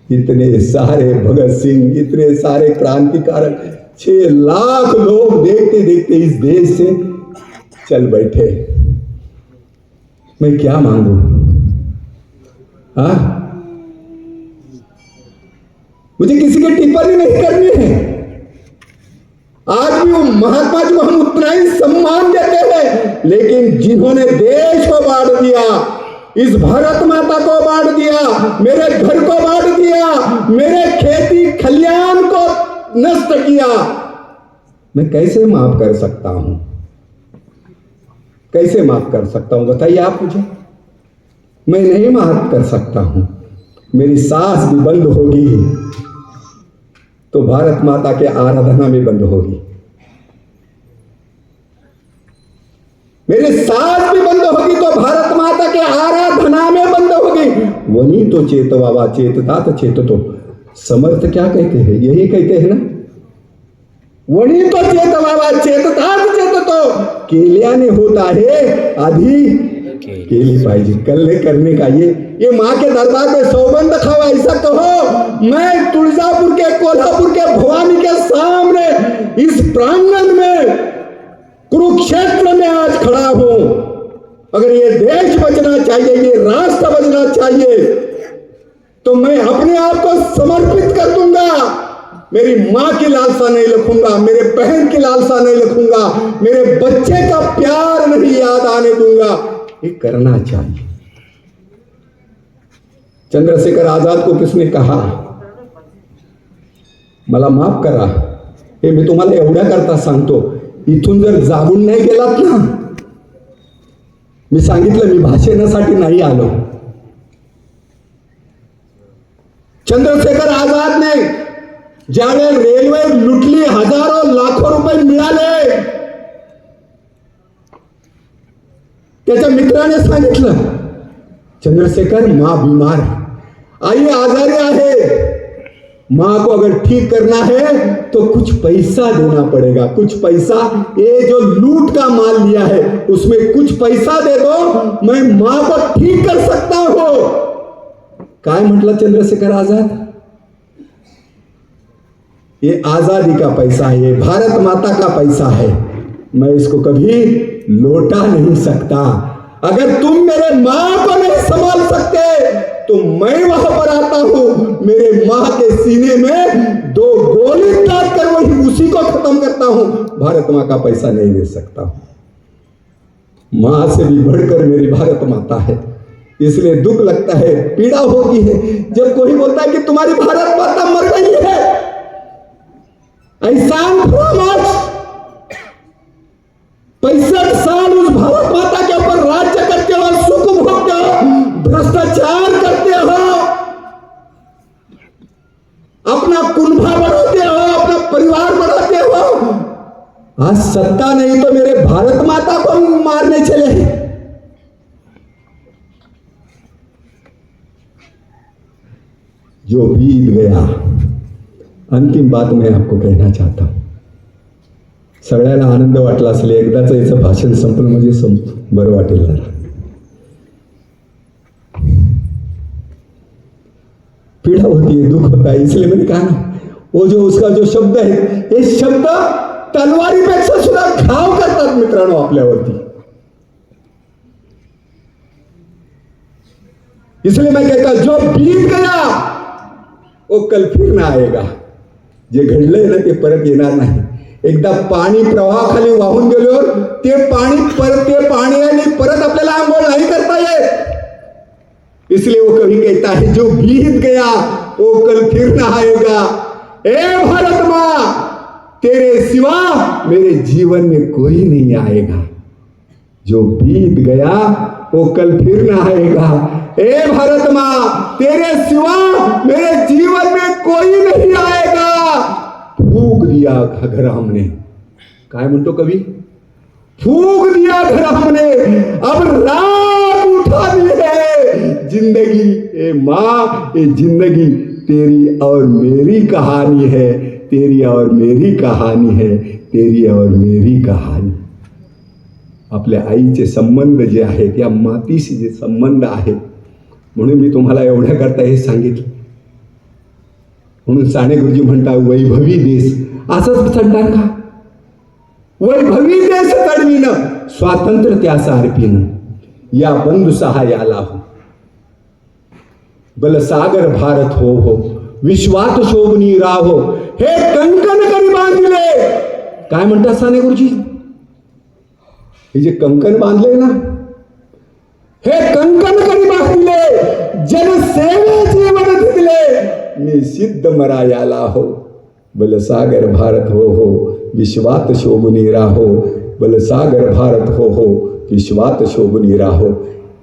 इतने सारे भगत सिंह, इतने सारे क्रांतिकारक, 6 लाख लोग देखते देखते इस देश से चल बैठे. मैं क्या मांगू, हाँ, मुझे किसी की टिप्पणी नहीं करनी है. आज भी वो महात्मा जी को हम उतना ही सम्मान देते हैं, लेकिन जिन्होंने देश को बांट दिया, इस भारत माता को बांट दिया, मेरे घर को बांट दिया, मेरे खेती खलियान को नष्ट किया, मैं कैसे माफ कर सकता हूं, कैसे माफ कर सकता हूं, बताइए आप मुझे. मैं नहीं माफ कर सकता हूं. मेरी सांस भी बंद होगी तो भारत माता के आराधना में बंद होगी. मेरी सांस भी बंद होगी तो भारत माता के आराधना में बंद होगी. वनी तो चेतवावा चेततात चेततो. समर्थ क्या कहते हैं, यही कहते हैं ना, वनी तो चेतवावा चेततात चेततो. केल्याने होत आहे, आधी केली पाहिजे. कल्ले करने का ये माँ के दरबार में सौगंध खाओ ऐसा कहो. मैं तुळजापुर के, कोल्हापुर के, भवानी के सामने इस प्रांगण में, कुरुक्षेत्र में आज खड़ा हूं. अगर ये देश बचना चाहिए, ये राष्ट्र बचना चाहिए, तो मैं अपने आप को समर्पित कर दूंगा. मेरी माँ की लालसा नहीं रखूंगा, मेरे बहन की लालसा नहीं रखूंगा, मेरे बच्चे का प्यार नहीं याद आने दूंगा. ये करना चाहिए. चंद्रशेखर आजाद को किसने कहा मला माफ करा, हे मी तुम्हाला एवढ्या करता सांगतो, इथून जर जागून नाही गेलात ना, मी सांगितलं मी भाषणासाठी नाही आलो. चंद्रशेखर आजादने ज्यावेळेस रेल्वे लुटली, हजारो लाखो रुपये मिळाले, त्याच्या मित्राने सांगितलं चंद्रशेखर माँ बीमार, आई आजारी आहे, माँ को अगर ठीक करना है तो कुछ पैसा देना पड़ेगा, कुछ पैसा, ये जो लूट का माल लिया है उसमें कुछ पैसा दे दो, मैं माँ को ठीक कर सकता हूं. काय म्हटलं चंद्रशेखर आजाद? ये आजादी का पैसा है, ये भारत माता का पैसा है, मैं इसको कभी लौटा नहीं सकता. अगर तुम मेरे माँ को नहीं संभाल सकते तो मैं वहां पर आता हूं, मेरे माँ के सीने में 2 गोली दाग कर वही उसी को खत्म करता हूं. भारत माँ का पैसा नहीं दे सकता हूं. माँ से भी बढ़कर मेरी भारत माता है, इसलिए दुख लगता है, पीड़ा होती है जब कोई बोलता है कि तुम्हारी भारत माता मर गई है. ऐसा 65 साल उस भारत माता के ऊपर राज्य करते हो, सुख भोगते हो, भ्रष्टाचार करते हो, अपना कुनबा बढ़ाते हो, अपना परिवार बढ़ाते हो. आज सत्ता नहीं तो मेरे भारत माता को मारने चले. जो बीत गया, अंतिम बात मैं आपको कहना चाहता हूं. सगळ्यांना आनंद वाटला असेल, एकदाच याचं भाषण संपलं म्हणजे बरं वाटेल जरा. पीड़ा होती है, दुख होता है, इसलिए मैंने कहा ना, वो जो उसका जो शब्द है, ये शब्द तलवारीपेक्षा सुद्धा घाव करतात मित्रांनो आपल्यावरती. इसलिए मैं कहता जो बीत गया वो कल फिर ना आएगा. जे घडलंय ना ते परत येणार नाही. एकदा पाणी प्रवाहाखाली वाहून गेल्यावर ते पाणी आणि परत आपल्याला आंघोळ नाही करता येत. इसलिए वो कभी कहता है जो बीत गया वो कल फिर ना आएगा. ए भारत माँ, तेरे सिवा मेरे जीवन में कोई नहीं आएगा. जो बीत गया वो कल फिर ना आएगा. ए भारत माँ, तेरे सिवा मेरे जीवन में कोई नहीं आएगा. फूक दिया घर हमने, काय म्हणतो कवि, फूक दिया घर हमने, अब रात उठा दी है जिंदगी. ए माँ, ये जिंदगी तेरी और मेरी कहानी है, तेरी और मेरी कहानी है, तेरी और मेरी कहानी. आपल्या आईचे संबंध जे आहेत, या मातीशी जे संबंध आहेत, म्हणून मी तुम्हाला एवढ्या करता हे सांगितलं. म्हणून साने गुरुजी म्हणतात वैभवी देश, असंच म्हणतात का, वैभवी देश चढविणं, स्वातंत्र्य त्यास अर्पिन, या बंधु सहायाला हो. बलसागर भारत हो, विश्वात शोभनी राहो, हे कंकण करी बांधिले. काय म्हणतात साने गुरुजी, हे जे कंकण बांधले ना, हे कंकण करी बांधिले, जनसेवे जीवन दिले, मी सिद्ध मरायाला हो. बलसागर भारत हो, विश्वात शोभनी राहो, बलसागर भारत हो, विश्वात शोभनी राहो.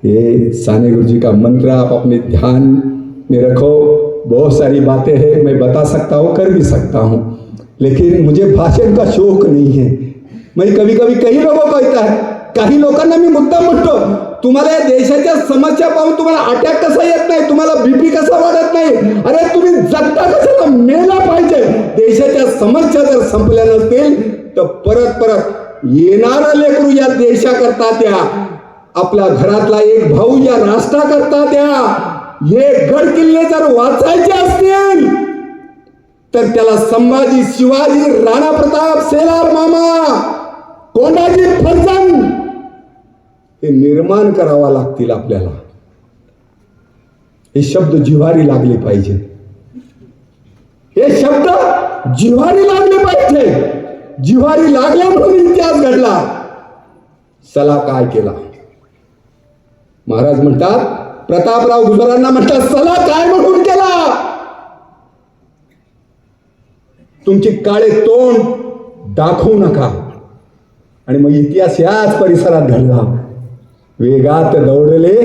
ये साने गुरुजी का मंत्र आप अपने ध्यान में रखो. बहुत सारी बातें हैं, मैं बता सकता हूँ, कर भी सकता हूँ, लेकिन मुझे भाषण का शौक नहीं है. मैं कभी कभी काही लोगों कहता है, काही लोकांना मी मुद्दाम म्हणतो, तुम्हाला या देशाच्या समस्या पाहून तुम्हाला अटॅक कसा येत नाही, तुम्हाला बीपी कसा वाढत नाही, अरे तुम्ही जगता कशाला, मेला पाहिजे. देशाच्या समस्या जर संपल्या नसतील तर परत येणारं लेकरू या देशाकरता द्या, आपल्या घरातला एक भाऊ या राष्ट्राकरता द्या. हे गड किल्ले जर वाचायचे असतील तर त्याला संभाजी, शिवाजी, राणा प्रताप, सेलार मामा, कोंडाजी फर्जंद हे निर्माण करावा लागतील आपल्याला. हे शब्द जिव्हारी लागले पाहिजे, हे शब्द जिव्हारी लागले पाहिजे. जिव्हारी लागल्या म्हणून इतिहास घडला. चला काय केला, महाराज म्हणतात प्रतापराव गुजरांना म्हटलं चला काय म्हणून केला. तुमची काळे तोंड दाखवू नका. आणि मग इतिहास याच परिसरात घडला. वेगात दौडले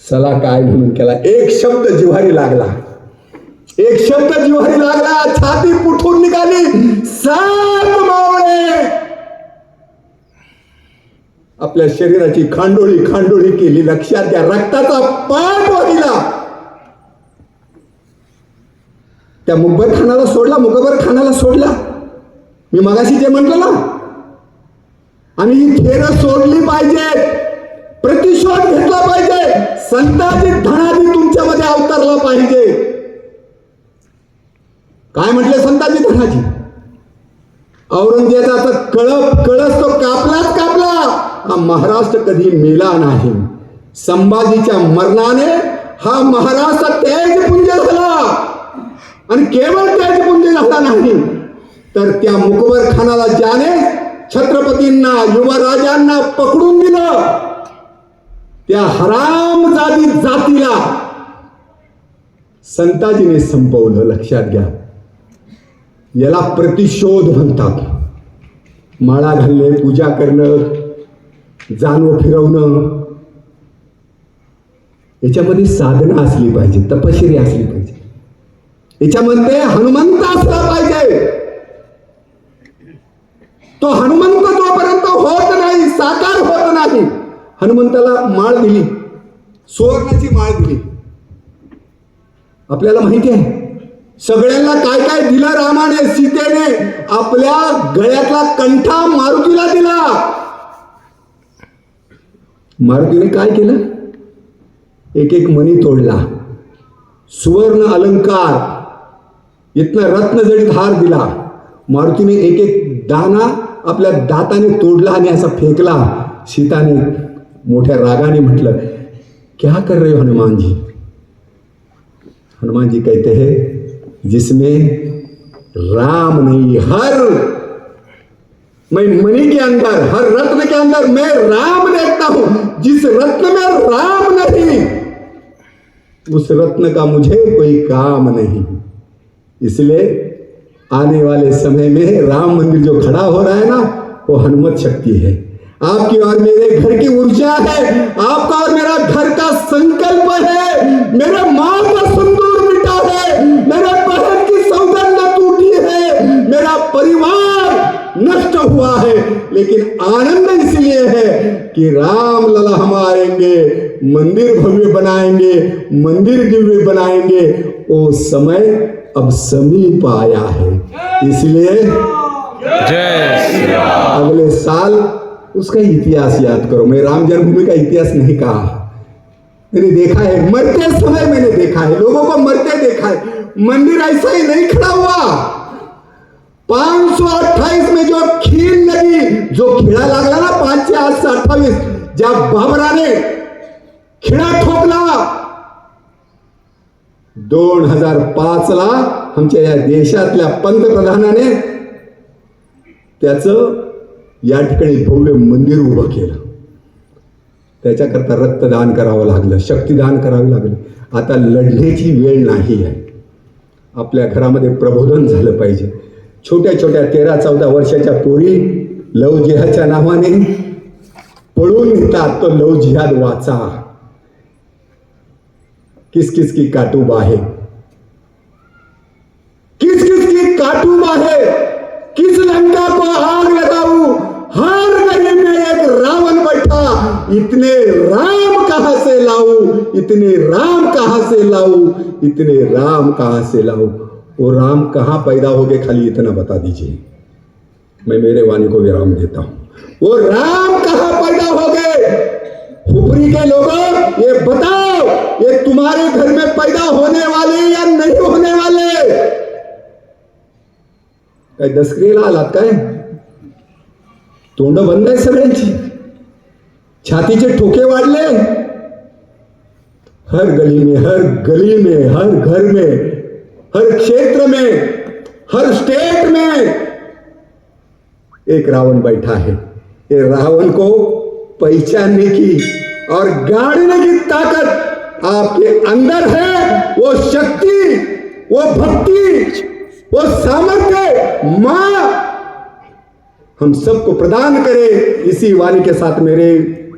चला काय म्हणून केला. एक शब्द जिव्हारी लागला. एक शब्द जिव्हारी लागला. छाती पुठून निघाली. 7 मावळे. आपल्या शरीराची खांडोळी खांडोळी केली. लक्षात घ्या, रक्ताचा पाठ वाहिला. त्या मुगबर खानाला सोडला. मी मगाशी जे म्हटलं ना, आणि ही थेरं सोडली पाहिजे. प्रतिशोध घेतला पाहिजे. संताजी धनाजी तुमच्यामध्ये अवतरला पाहिजे. काय म्हटले संताजी धनाजी? औरंगजेबाचा कळस तो कापला. हा महाराष्ट्र कधी मेला नाही. संभाजीच्या मरणाने हा महाराष्ट्र तेजपुंज झाला. आणि केवळ तेजपुंज झाला नाही, तर त्या मुकबर खानाला ज्याने छत्रपतींना युवराजांना पकडून दिलं, त्या हरामजादी जातीला संताजीने संपवलं. लक्षात घ्या, याला प्रतिशोध म्हणतात. माळा घालणे, पूजा करणं, जानवं फिरवणं, याच्यामध्ये साधना असली पाहिजे, तपश्चर्या असली पाहिजे. याच्यामध्ये हनुमंत असला पाहिजे. तो हनुमंत जोपर्यंत होत नाही, साकार होत नाही. हनुमंताला माळ दिली, सुवर्णाची माळ दिली. आपल्याला माहिती आहे सगळ्यांना काय काय दिलं रामाने, सीतेने. आपल्या गळ्यातला कंठा मारुतीला दिला. मारुतीने काय केलं? एक एक मणी तोडला, सुवर्ण अलंकार, इथनं रत्नजडित हार दिला. मारुतीने एक एक दाना आपल्या दाताने तोडला आणि असा फेकला. सीताने मोठ्या रागाने म्हटलं, क्या कर रहे हो हनुमान जी? हनुमान जी कहते हैं, जिसमें राम नहीं, मैं मणि के अंदर, हर रत्न के अंदर मैं राम देखता हूं. जिस रत्न में राम नहीं, उस रत्न का मुझे कोई काम नहीं. इसलिए आने वाले समय में राम मंदिर जो खड़ा हो रहा है ना, वो हनुमत शक्ति है. आपकी और मेरे घर की ऊर्जा है. आपका और मेरा घर का संकल्प है. मेरे मां का सिंदूर मिटा है. मेरे बहन की सौगंध टूटी है. मेरा परिवार नष्ट हुआ है, लेकिन आनंद इसलिए है कि राम लला हम आएंगे, मंदिर भव्य बनाएंगे, मंदिर दिव्य बनाएंगे. वो समय अब समीप आया है. इसलिए अगले साल उसका इतिहास याद करो. मैं राम जन्मभूमि का इतिहास नहीं कहा, मैंने देखा है. मरते समय मैंने देखा है, लोगों को मरते देखा है. मंदिर ऐसा ही नहीं खड़ा हुआ. 528 में जो खील लगी, जो खिळा लागला ना 5 से 8 से 28, ज्या बाबराने खिळा ठोकला, 2005 ला आमच्या या देशातल्या पंतप्रधानाने त्याचं या ठिकाणी भव्य मंदिर उभं केलं. त्याच्याकरता रक्तदान करावं लागलं, शक्तिदान करावं लागलं. आता लढण्याची वेळ नाही आहे. आपल्या घरामध्ये प्रबोधन झालं पाहिजे. छोट्या छोट्या 13-14 वर्षाच्या पोरी लव जिहादच्या नावाने पळून नेतात. तो लव जिहाद वाचा. किस किस की काटूब आहे, किस किस की काटूब आहे. किस लंका को आग लगाऊं, हर गली में एक रावण बैठा. इतने राम कहां से लाऊं, इतने राम कहां से लाऊं, इतने राम कहां से लाऊं. वो राम कहां पैदा हो गए, खाली इतना बता दीजिए, मैं मेरे वाणी को विराम देता हूं. वो राम कहां पैदा हो गए? हुपरी के लोगों, ये बताओ, ये तुम्हारे घर में पैदा होने वाले या नहीं होने वाले? काय दसक्रियेला आलात काय? तोंड बंद आहे सगळ्यांची, छातीचे ठोके वाढले. हर गली में, हर गली में, हर घर में, हर क्षेत्र में, हर स्टेट में एक रावण बैठा है. ये रावण को पहचानने की और गाड़ने की ताकत आपके अंदर है। वो शक्ति, वो भक्ति, वो सामर्थ्य मां हम सबको प्रदान करे। इसी वाणी के साथ मेरे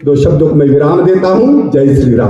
2 शब्दों को मैं विराम देता हूं। जय श्री राम।